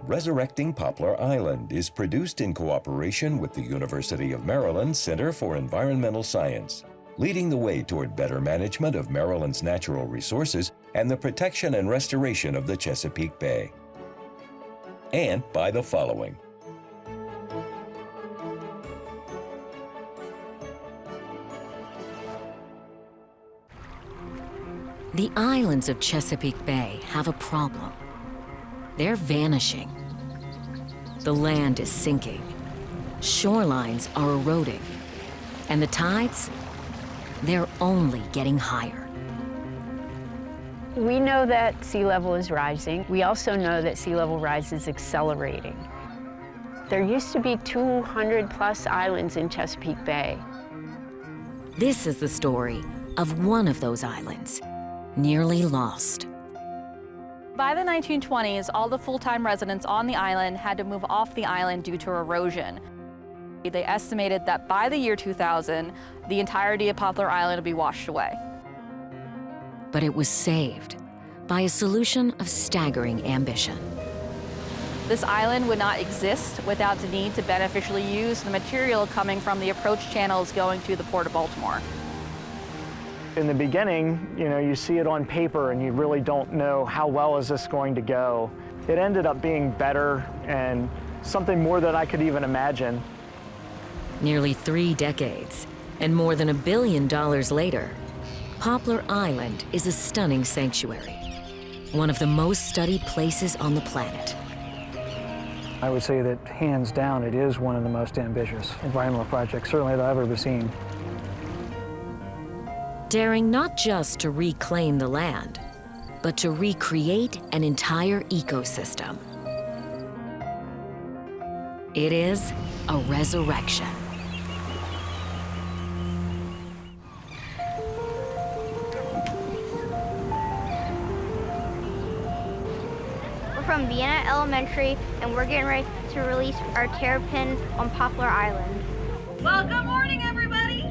Resurrecting Poplar Island is produced in cooperation with the University of Maryland Center for Environmental Science, leading the way toward better management of Maryland's natural resources and the protection and restoration of the Chesapeake Bay. And by the following. The islands of Chesapeake Bay have a problem. They're vanishing. The land is sinking. Shorelines are eroding. And the tides, they're only getting higher. We know that sea level is rising. We also know that sea level rise is accelerating. There used to be 200+ islands in Chesapeake Bay. This is the story of one of those islands, nearly lost. By the 1920s, all the full-time residents on the island had to move off the island due to erosion. They estimated that by the year 2000, the entirety of Poplar Island would be washed away. But it was saved by a solution of staggering ambition. This island would not exist without the need to beneficially use the material coming from the approach channels going to the Port of Baltimore. In the beginning, you see it on paper and you really don't know how well is this going to go. It ended up being better and something more than I could even imagine. Nearly 3 decades and more than $1 billion later, Poplar Island is a stunning sanctuary, one of the most studied places on the planet. I would say that hands down, it is one of the most ambitious environmental projects certainly that I've ever seen. Daring not just to reclaim the land, but to recreate an entire ecosystem. It is a resurrection. We're from Vienna Elementary, and we're getting ready to release our terrapin on Poplar Island. Well, good morning, everybody.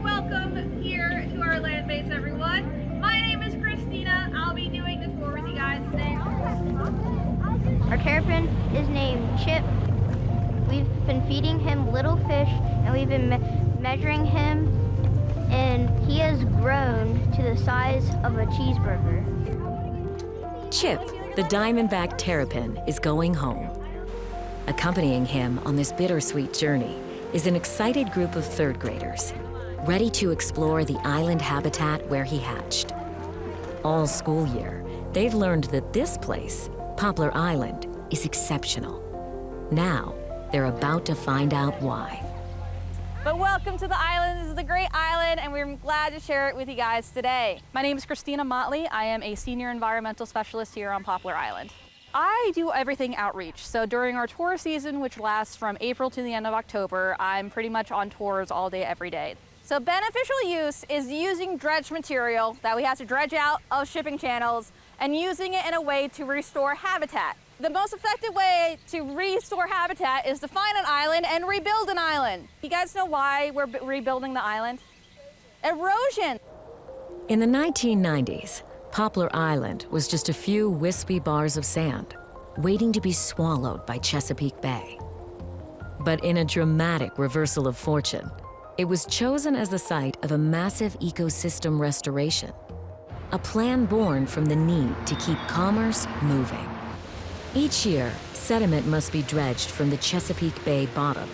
Welcome here to our land base, everyone. My name is Christina. I'll be doing the tour with you guys today. Our terrapin is named Chip. We've been feeding him little fish, and we've been measuring him, and he has grown to the size of a cheeseburger. Chip, the diamondback terrapin, is going home. Accompanying him on this bittersweet journey is an excited group of 3rd graders, ready to explore the island habitat where he hatched. All school year, they've learned that this place, Poplar Island, is exceptional. Now, they're about to find out why. But welcome to the island. This is a great island, and we're glad to share it with you guys today. My name is Christina Motley. I am a senior environmental specialist here on Poplar Island. I do everything outreach. So during our tour season, which lasts from April to the end of October, I'm pretty much on tours all day, every day. So beneficial use is using dredged material that we have to dredge out of shipping channels and using it in a way to restore habitat. The most effective way to restore habitat is to find an island and rebuild an island. You guys know why we're rebuilding the island? Erosion. In the 1990s, Poplar Island was just a few wispy bars of sand, waiting to be swallowed by Chesapeake Bay. But in a dramatic reversal of fortune, it was chosen as the site of a massive ecosystem restoration, a plan born from the need to keep commerce moving. Each year, sediment must be dredged from the Chesapeake Bay bottom,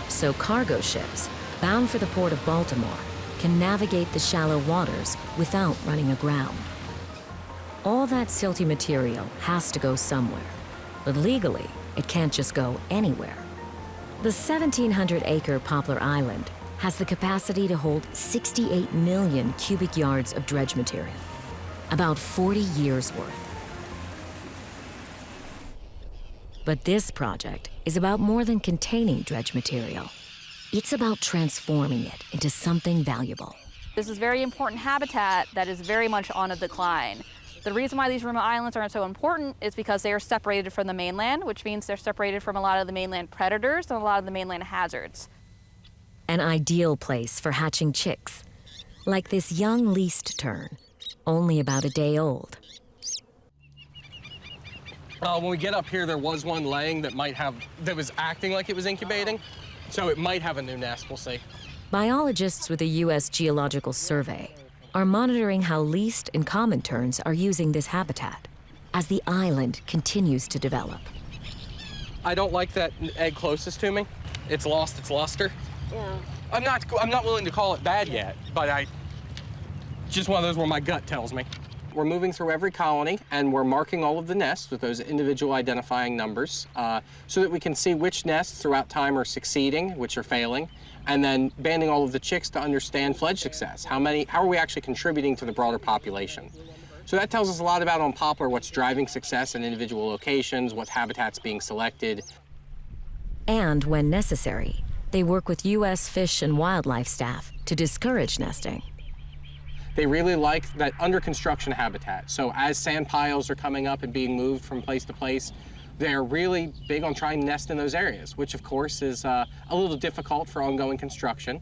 so cargo ships bound for the Port of Baltimore can navigate the shallow waters without running aground. All that silty material has to go somewhere, but legally, it can't just go anywhere. The 1,700-acre Poplar Island has the capacity to hold 68 million cubic yards of dredge material, about 40 years' worth. But this project is about more than containing dredge material. It's about transforming it into something valuable. This is very important habitat that is very much on a decline. The reason why these remote islands are so important is because they are separated from the mainland, which means they're separated from a lot of the mainland predators and a lot of the mainland hazards. An ideal place for hatching chicks, like this young least tern, only about a day old. When we get up here, there was one laying that was acting like it was incubating. So it might have a new nest, we'll see. Biologists with the U.S. Geological Survey are monitoring how least and common terns are using this habitat as the island continues to develop. I don't like that egg closest to me. It's lost its luster. Yeah. I'm not willing to call it bad yet, but just one of those where my gut tells me. We're moving through every colony, and we're marking all of the nests with those individual identifying numbers so that we can see which nests throughout time are succeeding, which are failing, and then banding all of the chicks to understand fledge success. How are we actually contributing to the broader population? So that tells us a lot about on poplar what's driving success in individual locations, what habitat's being selected. And when necessary, they work with U.S. Fish and Wildlife staff to discourage nesting. They really like that under construction habitat. So as sand piles are coming up and being moved from place to place, they're really big on trying to nest in those areas, which of course is a little difficult for ongoing construction.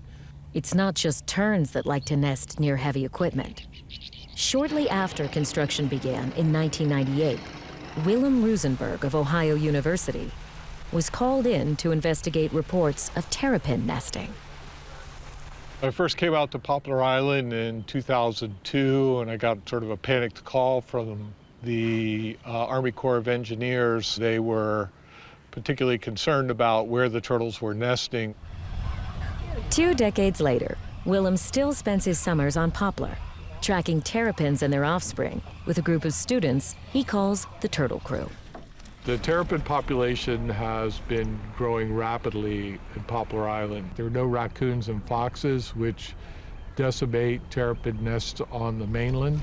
It's not just terns that like to nest near heavy equipment. Shortly after construction began in 1998, Willem Rosenberg of Ohio University was called in to investigate reports of terrapin nesting. I first came out to Poplar Island in 2002, and I got sort of a panicked call from the Army Corps of Engineers. They were particularly concerned about where the turtles were nesting. 2 decades later, Willem still spends his summers on Poplar, tracking terrapins and their offspring with a group of students he calls the Turtle Crew. The terrapin population has been growing rapidly in Poplar Island. There are no raccoons and foxes, which decimate terrapin nests on the mainland.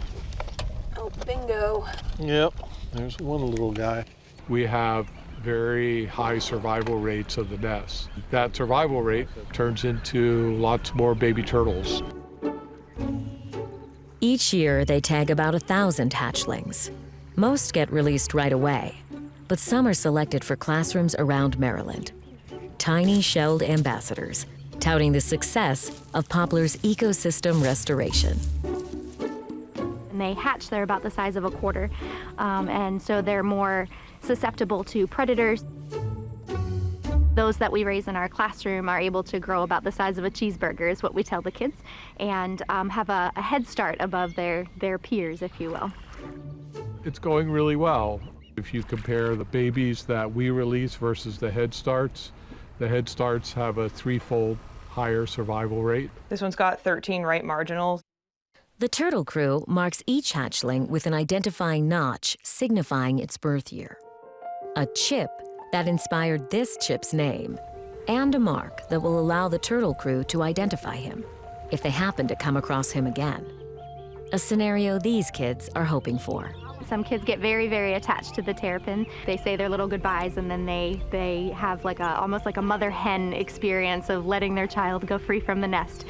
Oh, bingo. Yep, there's one little guy. We have very high survival rates of the nests. That survival rate turns into lots more baby turtles. Each year, they tag about 1,000 hatchlings. Most get released right away, but some are selected for classrooms around Maryland. Tiny shelled ambassadors, touting the success of Poplar's ecosystem restoration. When they hatch, they're about the size of a quarter, and so they're more susceptible to predators. Those that we raise in our classroom are able to grow about the size of a cheeseburger, is what we tell the kids, and have a head start above their peers, if you will. It's going really well. If you compare the babies that we release versus the head starts have a 3-fold higher survival rate. This one's got 13 right marginals. The Turtle Crew marks each hatchling with an identifying notch signifying its birth year. A chip that inspired this chip's name, and a mark that will allow the Turtle Crew to identify him if they happen to come across him again. A scenario these kids are hoping for. Some kids get very, very attached to the terrapin. They say their little goodbyes, and then they have almost like a mother hen experience of letting their child go free from the nest.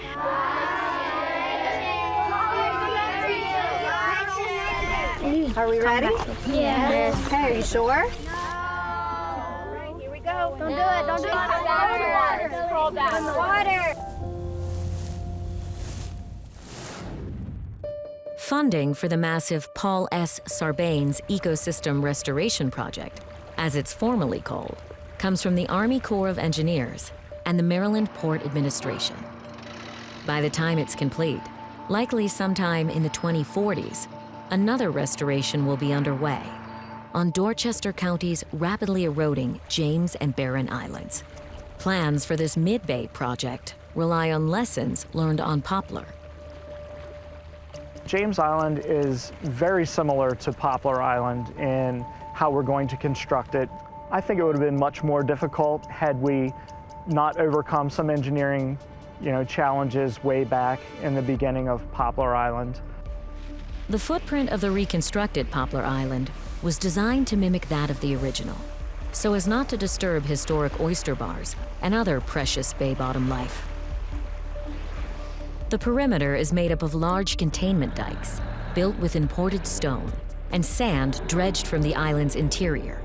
Are we ready? Yeah. Okay, are you sure? Here we go. Don't do it. Don't do it. Crawl back. In the water. Funding for the massive Paul S. Sarbanes Ecosystem Restoration Project, as it's formally called, comes from the Army Corps of Engineers and the Maryland Port Administration. By the time it's complete, likely sometime in the 2040s, another restoration will be underway on Dorchester County's rapidly eroding James and Barren Islands. Plans for this mid-bay project rely on lessons learned on Poplar. James Island is very similar to Poplar Island in how we're going to construct it. I think it would have been much more difficult had we not overcome some engineering, challenges way back in the beginning of Poplar Island. The footprint of the reconstructed Poplar Island was designed to mimic that of the original, so as not to disturb historic oyster bars and other precious bay bottom life. The perimeter is made up of large containment dikes, built with imported stone, and sand dredged from the island's interior.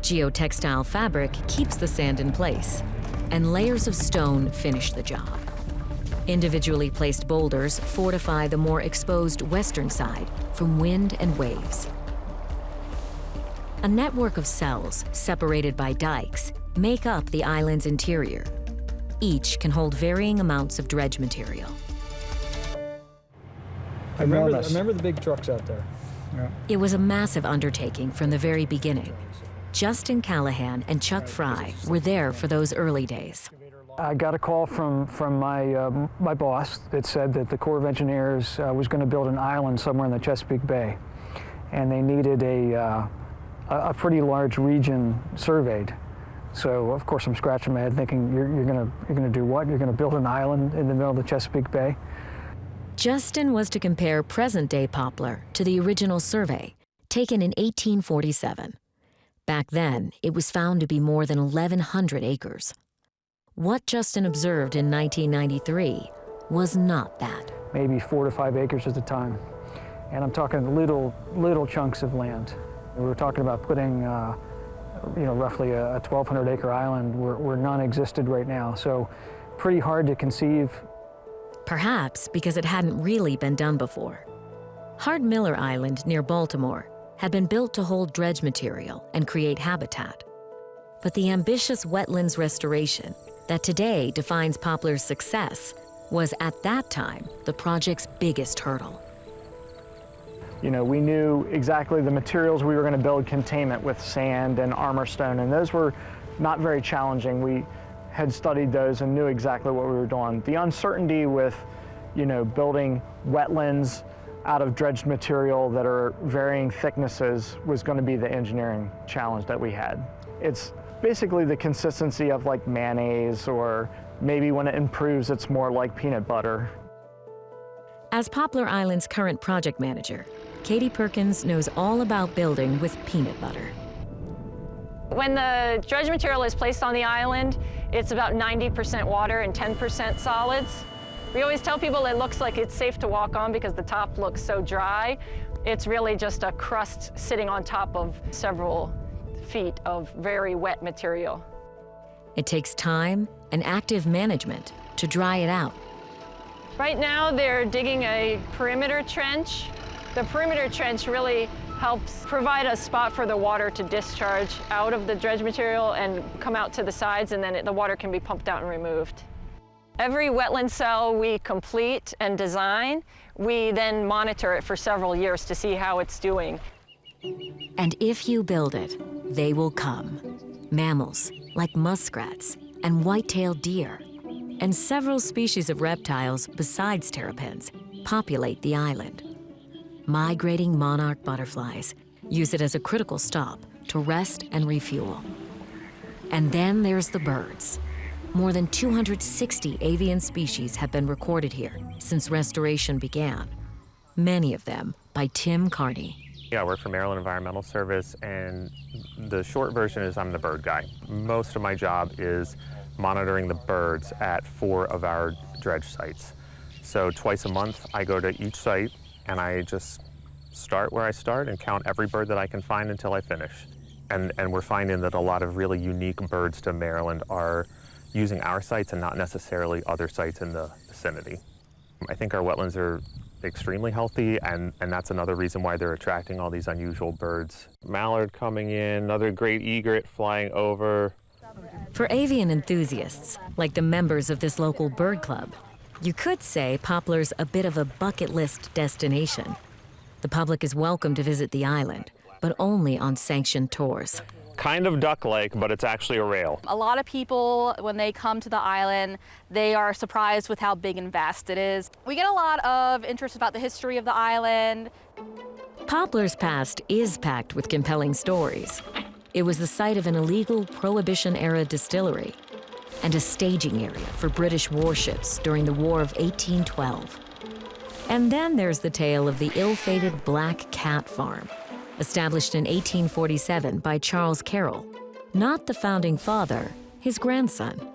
Geotextile fabric keeps the sand in place, and layers of stone finish the job. Individually placed boulders fortify the more exposed western side from wind and waves. A network of cells, separated by dikes, make up the island's interior. Each can hold varying amounts of dredge material. I remember the big trucks out there. Yeah. It was a massive undertaking from the very beginning. Justin Callahan and Chuck Fry were there for those early days. I got a call from my boss that said that the Corps of Engineers was going to build an island somewhere in the Chesapeake Bay, and they needed a pretty large region surveyed. So of course I'm scratching my head thinking, you're gonna do what? You're gonna build an island in the middle of the Chesapeake Bay? Justin was to compare present-day Poplar to the original survey, taken in 1847. Back then, it was found to be more than 1,100 acres. What Justin observed in 1993 was not that. Maybe 4 to 5 acres at the time. And I'm talking little chunks of land. We were talking about putting roughly a 1,200 acre island where none existed right now. So pretty hard to conceive. Perhaps because it hadn't really been done before. Hard Miller Island near Baltimore had been built to hold dredge material and create habitat. But the ambitious wetlands restoration that today defines Poplar's success was at that time the project's biggest hurdle. You know, we knew exactly the materials we were going to build containment with, sand and armor stone, and those were not very challenging. We had studied those and knew exactly what we were doing. The uncertainty with, building wetlands out of dredged material that are varying thicknesses was going to be the engineering challenge that we had. It's basically the consistency of like mayonnaise, or maybe when it improves, it's more like peanut butter. As Poplar Island's current project manager, Katie Perkins knows all about building with peanut butter. When the dredge material is placed on the island, it's about 90% water and 10% solids. We always tell people it looks like it's safe to walk on because the top looks so dry. It's really just a crust sitting on top of several feet of very wet material. It takes time and active management to dry it out. Right now they're digging a perimeter trench. The perimeter trench really helps provide a spot for the water to discharge out of the dredge material and come out to the sides, and then the water can be pumped out and removed. Every wetland cell we complete and design, we then monitor it for several years to see how it's doing. And if you build it, they will come. Mammals, like muskrats and white-tailed deer, and several species of reptiles besides terrapins populate the island. Migrating monarch butterflies use it as a critical stop to rest and refuel. And then there's the birds. More than 260 avian species have been recorded here since restoration began, many of them by Tim Carney. Yeah, I work for Maryland Environmental Service, and the short version is I'm the bird guy. Most of my job is monitoring the birds at 4 of our dredge sites. So twice a month, I go to each site and I just start where I start and count every bird that I can find until I finish. And we're finding that a lot of really unique birds to Maryland are using our sites and not necessarily other sites in the vicinity. I think our wetlands are extremely healthy, and that's another reason why they're attracting all these unusual birds. Mallard coming in, another great egret flying over. For avian enthusiasts, like the members of this local bird club, you could say Poplar's a bit of a bucket list destination. The public is welcome to visit the island, but only on sanctioned tours. Kind of duck-like, but it's actually a rail. A lot of people, when they come to the island, they are surprised with how big and vast it is. We get a lot of interest about the history of the island. Poplar's past is packed with compelling stories. It was the site of an illegal Prohibition-era distillery and a staging area for British warships during the War of 1812. And then there's the tale of the ill-fated Black Cat Farm, established in 1847 by Charles Carroll, not the founding father, his grandson.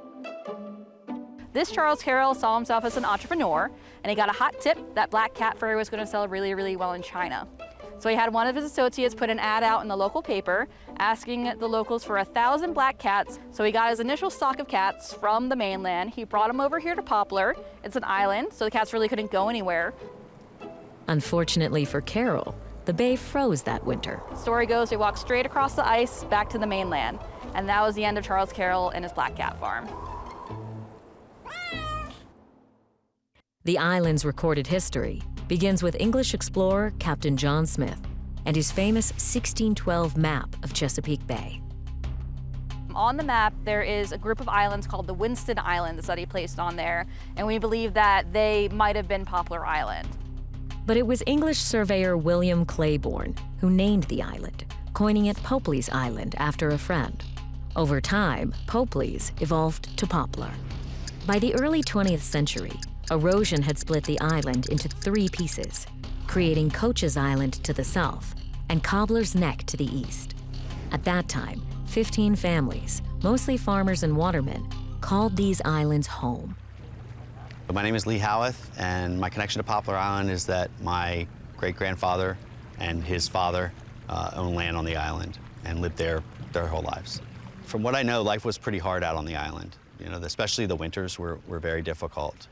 This Charles Carroll saw himself as an entrepreneur, and he got a hot tip that black cat fur was going to sell really, really well in China. So he had one of his associates put an ad out in the local paper asking the locals for 1,000 black cats. So he got his initial stock of cats from the mainland. He brought them over here to Poplar. It's an island, so the cats really couldn't go anywhere. Unfortunately for Carroll, the bay froze that winter. Story goes, we walked straight across the ice back to the mainland. And that was the end of Charles Carroll and his black cat farm. The island's recorded history begins with English explorer Captain John Smith and his famous 1612 map of Chesapeake Bay. On the map, there is a group of islands called the Winston Islands that he placed on there, and we believe that they might have been Poplar Island. But it was English surveyor William Claiborne who named the island, coining it Popley's Island after a friend. Over time, Popley's evolved to Poplar. By the early 20th century, erosion had split the island into 3 pieces, creating Coach's Island to the south and Cobbler's Neck to the east. At that time, 15 families, mostly farmers and watermen, called these islands home. My name is Lee Howarth, and my connection to Poplar Island is that my great-grandfather and his father owned land on the island and lived there their whole lives. From what I know, life was pretty hard out on the island. You know, especially the winters were very difficult.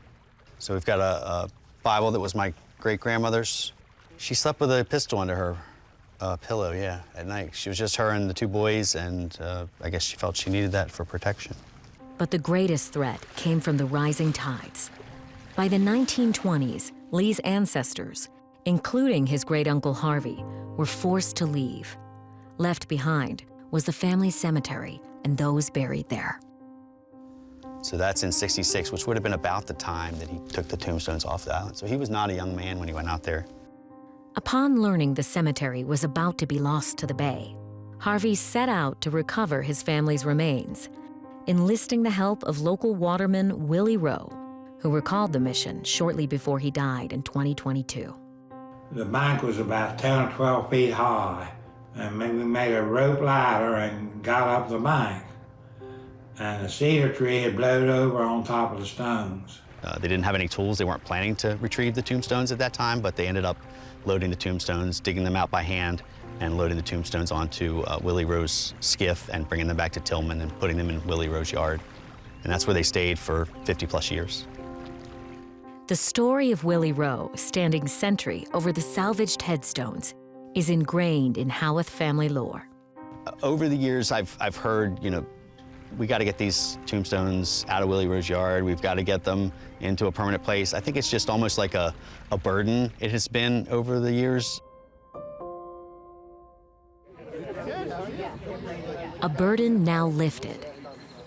So we've got a Bible that was my great-grandmother's. She slept with a pistol under her pillow, yeah, at night. She was just her and the 2 boys, and I guess she felt she needed that for protection. But the greatest threat came from the rising tides. By the 1920s, Lee's ancestors, including his great-uncle Harvey, were forced to leave. Left behind was the family cemetery and those buried there. So that's in '66, which would have been about the time that he took the tombstones off the island. So he was not a young man when he went out there. Upon learning the cemetery was about to be lost to the bay, Harvey set out to recover his family's remains, enlisting the help of local waterman Willie Rowe, who recalled the mission shortly before he died in 2022. The bank was about 10 or 12 feet high, and we made a rope ladder and got up the bank. And the cedar tree had blown over on top of the stones. They didn't have any tools. They weren't planning to retrieve the tombstones at that time, but they ended up loading the tombstones, digging them out by hand, and loading the tombstones onto Willie Rowe's skiff and bringing them back to Tillman and putting them in Willie Rowe's yard. And that's where they stayed for 50-plus years. The story of Willie Rowe standing sentry over the salvaged headstones is ingrained in Howarth family lore. Over the years, I've heard, you know, we got to get these tombstones out of Willie Rowe's yard. We've got to get them into a permanent place. I think it's just almost like a burden it has been over the years. A burden now lifted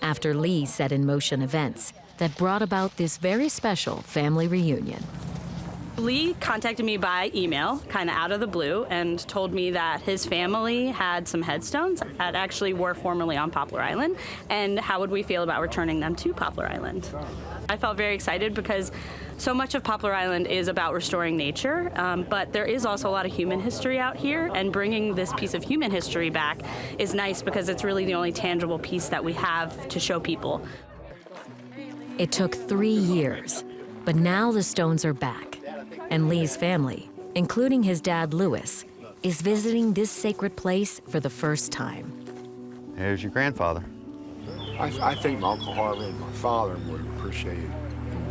after Lee set in motion events that brought about this very special family reunion. Lee contacted me by email, kind of out of the blue, and told me that his family had some headstones that actually were formerly on Poplar Island, and how would we feel about returning them to Poplar Island. I felt very excited because so much of Poplar Island is about restoring nature, but there is also a lot of human history out here, and bringing this piece of human history back is nice because it's really the only tangible piece that we have to show people. It took 3 years, but now the stones are back. And Lee's family, including his dad, Lewis, is visiting this sacred place for the first time. There's your grandfather. I think my Uncle Harvey and my father would appreciate him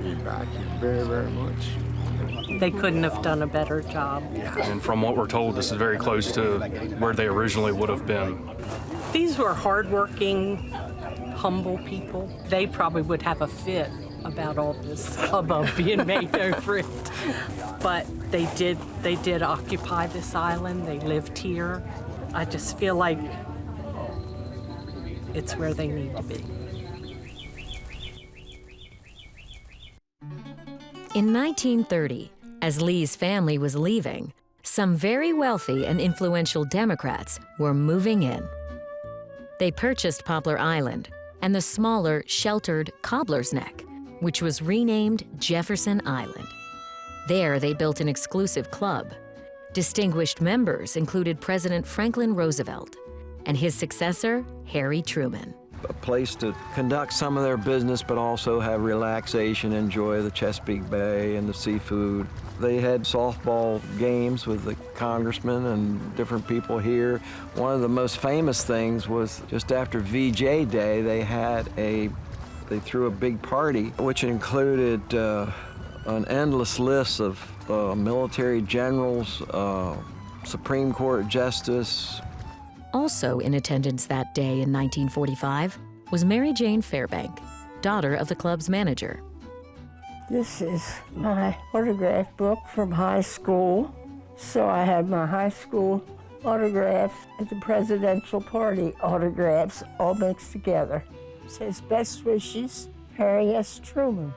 being back here very, very much. They couldn't have done a better job. And from what we're told, this is very close to where they originally would have been. These were hardworking, humble people. They probably would have a fit about all this hubbub being made over it. But they did occupy this island. They lived here. I just feel like it's where they need to be. In 1930, as Lee's family was leaving, some very wealthy and influential Democrats were moving in. They purchased Poplar Island and the smaller, sheltered Cobbler's Neck, which was renamed Jefferson Island. There, they built an exclusive club. Distinguished members included President Franklin Roosevelt and his successor, Harry Truman. A place to conduct some of their business, but also have relaxation, enjoy the Chesapeake Bay and the seafood. They had softball games with the congressmen and different people here. One of the most famous things was just after VJ Day, they threw a big party, which included an endless list of military generals, Supreme Court Justice. Also in attendance that day in 1945 was Mary Jane Fairbank, daughter of the club's manager. This is my autograph book from high school. So I have my high school autographs and the presidential party autographs all mixed together. It says, "Best wishes, Harry S. Truman."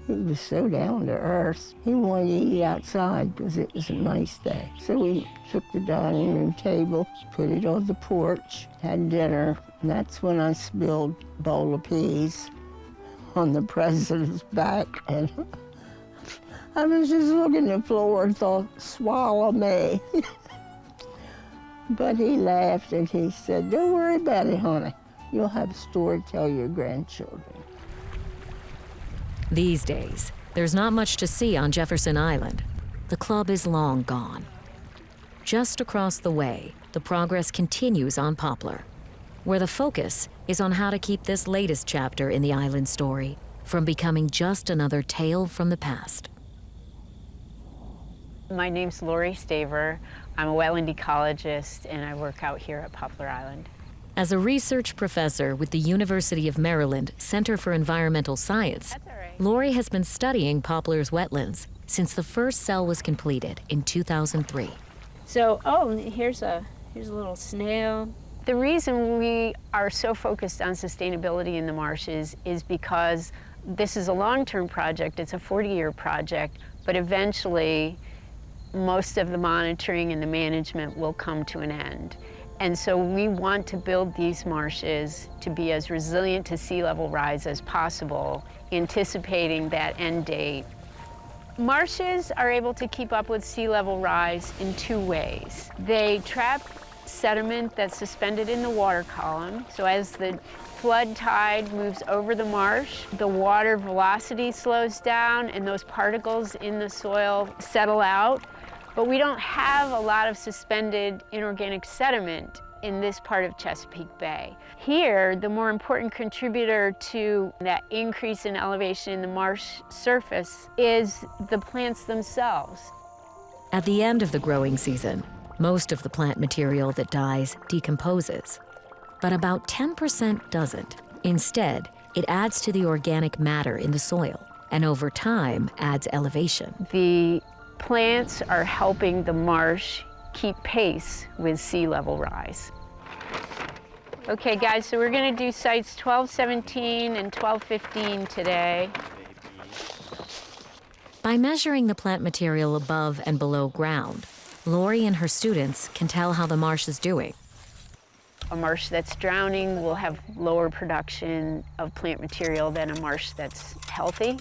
He was so down to earth. He wanted to eat outside because it was a nice day. So we took the dining room table, put it on the porch, had dinner, and that's when I spilled a bowl of peas on the president's back. And I was just looking at the floor and thought, swallow me. But he laughed and he said, "Don't worry about it, honey. You'll have a story to tell your grandchildren." These days, there's not much to see on Jefferson Island. The club is long gone. Just across the way, the progress continues on Poplar, where the focus is on how to keep this latest chapter in the island story from becoming just another tale from the past. My name's Lori Staver. I'm a wetland ecologist and I work out here at Poplar Island. As a research professor with the University of Maryland Center for Environmental Science, Lori has been studying Poplar's wetlands since the first cell was completed in 2003. So, here's a little snail. The reason we are so focused on sustainability in the marshes is because this is a long-term project. It's a 40-year project, but eventually most of the monitoring and the management will come to an end. And so we want to build these marshes to be as resilient to sea level rise as possible, anticipating that end date. Marshes are able to keep up with sea level rise in two ways. They trap sediment that's suspended in the water column. So as the flood tide moves over the marsh, the water velocity slows down and those particles in the soil settle out. But we don't have a lot of suspended inorganic sediment in this part of Chesapeake Bay. Here, the more important contributor to that increase in elevation in the marsh surface is the plants themselves. At the end of the growing season, most of the plant material that dies decomposes, but about 10% doesn't. Instead, it adds to the organic matter in the soil, and over time adds elevation. The plants are helping the marsh keep pace with sea level rise. Okay guys, so we're gonna do sites 1217 and 1215 today. By measuring the plant material above and below ground, Lori and her students can tell how the marsh is doing. A marsh that's drowning will have lower production of plant material than a marsh that's healthy.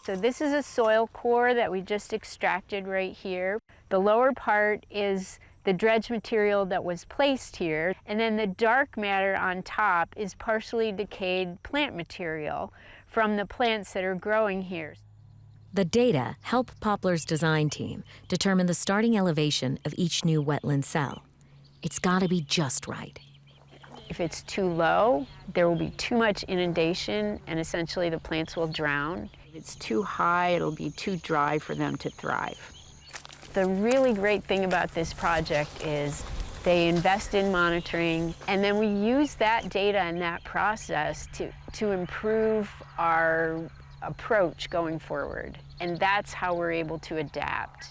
So this is a soil core that we just extracted right here. The lower part is the dredge material that was placed here, and then the dark matter on top is partially decayed plant material from the plants that are growing here. The data help Poplar's design team determine the starting elevation of each new wetland cell. It's gotta be just right. If it's too low, there will be too much inundation and essentially the plants will drown. If it's too high, it'll be too dry for them to thrive. The really great thing about this project is they invest in monitoring, and then we use that data and that process to improve our approach going forward. And that's how we're able to adapt.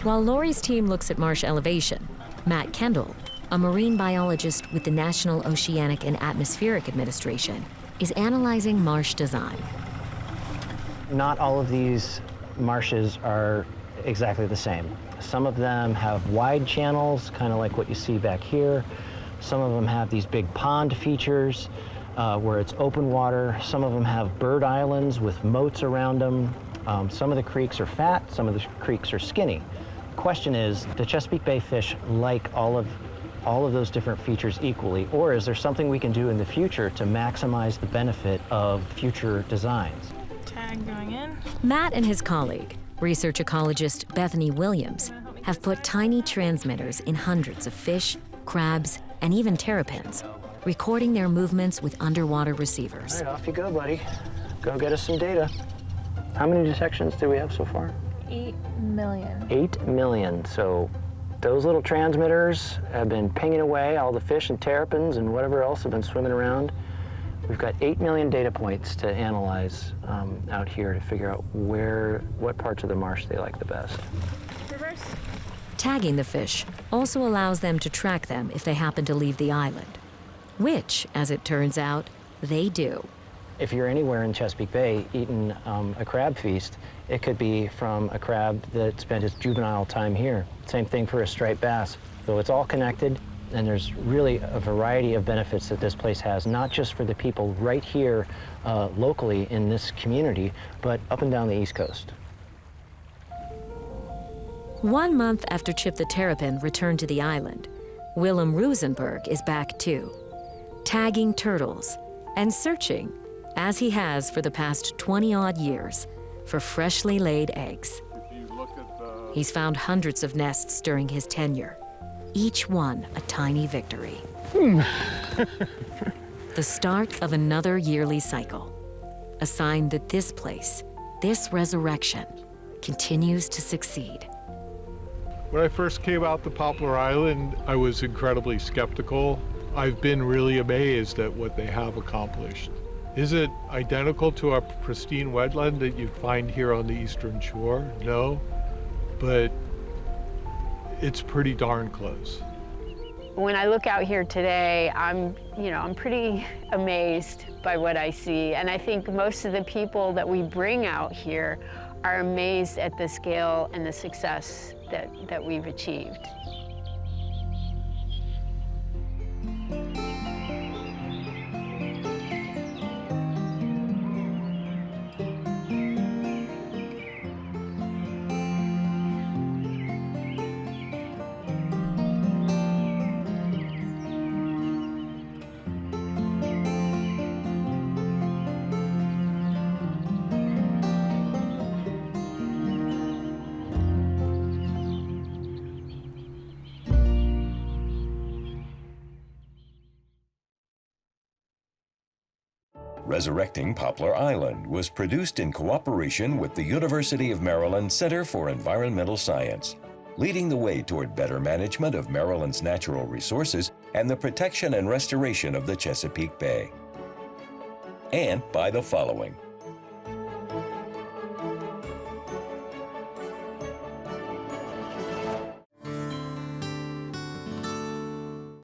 While Lori's team looks at marsh elevation, Matt Kendall, a marine biologist with the National Oceanic and Atmospheric Administration, is analyzing marsh design. Not all of these marshes are exactly the same. Some of them have wide channels, kind of like what you see back here. Some of them have these big pond features where it's open water. Some of them have bird islands with moats around them. Some of the creeks are fat, some of the creeks are skinny. The question is, do Chesapeake Bay fish like all of those different features equally, or is there something we can do in the future to maximize the benefit of future designs? Tag going in. Matt and his colleague, research ecologist Bethany Williams, have put tiny transmitters in hundreds of fish, crabs, and even terrapins, recording their movements with underwater receivers. All right, off you go, buddy. Go get us some data. How many detections do we have so far? 8 million. 8 million. So those little transmitters have been pinging away. All the fish and terrapins and whatever else have been swimming around. We've got 8 million data points to analyze out here to figure out what parts of the marsh they like the best. Reverse. Tagging the fish also allows them to track them if they happen to leave the island, which, as it turns out, they do. If you're anywhere in Chesapeake Bay eating a crab feast, it could be from a crab that spent its juvenile time here. Same thing for a striped bass. So it's all connected, and there's really a variety of benefits that this place has, not just for the people right here locally in this community, but up and down the East Coast. 1 month after Chip the Terrapin returned to the island, Willem Rosenberg is back too, tagging turtles and searching, as he has for the past 20-odd years, for freshly laid eggs. He's found hundreds of nests during his tenure, each one a tiny victory. The start of another yearly cycle, a sign that this place, this resurrection, continues to succeed. When I first came out to Poplar Island, I was incredibly skeptical. I've been really amazed at what they have accomplished. Is it identical to a pristine wetland that you'd find here on the eastern shore? No, but it's pretty darn close. When I look out here today, I'm pretty amazed by what I see. And I think most of the people that we bring out here are amazed at the scale and the success that we've achieved. Resurrecting Poplar Island was produced in cooperation with the University of Maryland Center for Environmental Science, leading the way toward better management of Maryland's natural resources and the protection and restoration of the Chesapeake Bay. And by the following: